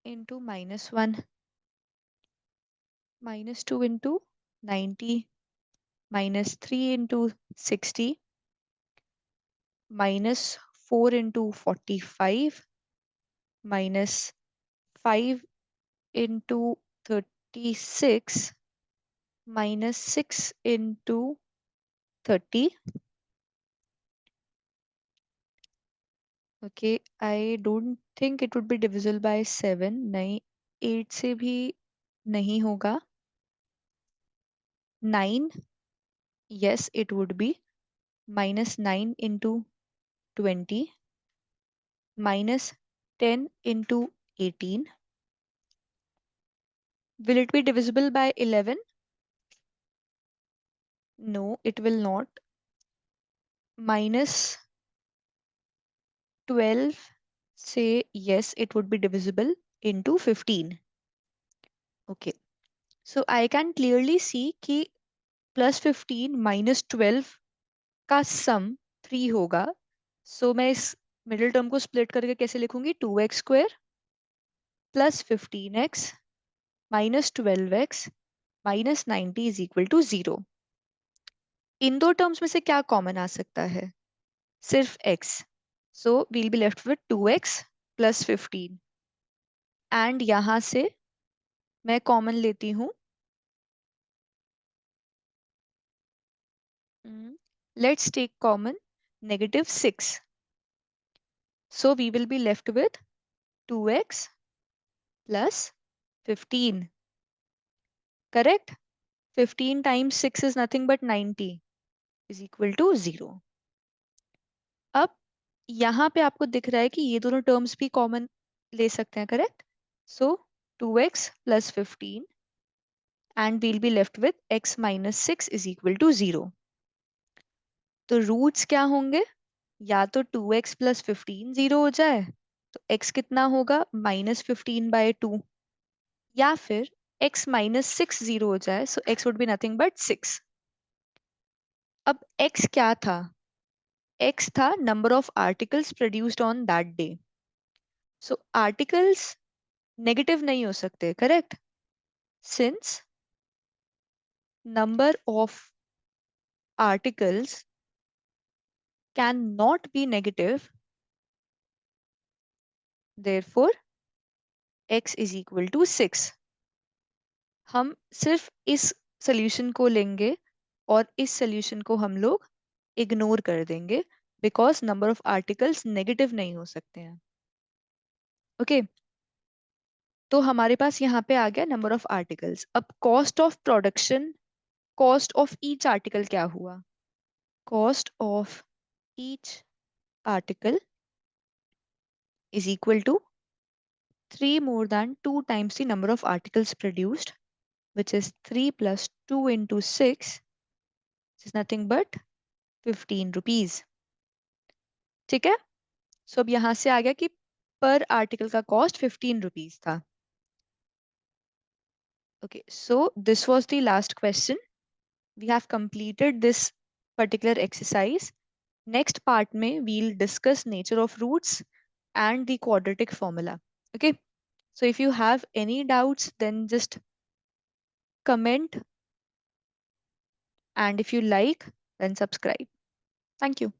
into -1, -2 × 90, -3 × 60, -4 × 45, 5 into 36 minus 6 into 30. Okay, I don't think it would be divisible by 7. नहीं, 8 से भी नहीं होगा. 9, yes, it would be. Minus 9 into 20 minus 10 into 18. Will it be divisible by 11? No, it will not. Minus 12 say yes, it would be divisible into 15. Okay, so I can clearly see कि plus 15 minus 12 का sum 3 होगा. So मैं इस मिडिल टर्म को स्प्लिट करके कैसे लिखूंगी? 2x square plus 15x minus 12x minus 90 is equal to 0. इन दो टर्म्स में से क्या कॉमन आ सकता है? सिर्फ x. So we'll be left with 2x plus 15. And यहां से मैं कॉमन लेती हूँ. Let's take common -6. So we will be left with 2x plus 15. Correct? 15 times 6 is nothing but 90 is equal to 0. अब यहाँ पे आपको दिख रहा है कि ये दोनों टर्म्स भी कॉमन ले सकते हैं. Correct? So 2x plus 15 and we'll be left with x minus 6 is equal to 0. तो रूट्स क्या होंगे? या तो 2x प्लस 15 0 हो जाए तो x कितना होगा? -15/2. या फिर x माइनस 6 0 हो जाए सो x would be nothing but 6. अब x क्या था? x था number of articles produced on that day. So articles negative नहीं हो सकते. Correct? Since number of articles cannot be negative, therefore x is equal to 6. हम सिर्फ इस सॉल्यूशन को लेंगे और इस सॉल्यूशन को हम लोग इग्नोर कर देंगे because number of articles negative नहीं हो सकते हैं. ओके, तो हमारे पास यहाँ पे आ गया नंबर ऑफ आर्टिकल्स. अब cost of production, cost of each article क्या हुआ? Cost of each article is equal to 3 more than 2 times the number of articles produced, which is 3 plus 2 into 6, which is nothing but 15 rupees. ठीक है? सो अब यहां से आ गया कि पर आर्टिकल का कॉस्ट 15 रुपीज था. Okay, so this was the last question. We have completed this particular exercise. Next part में we'll discuss nature of roots and the quadratic formula. Okay, so if you have any doubts, then just comment, and if you like, then subscribe. Thank you.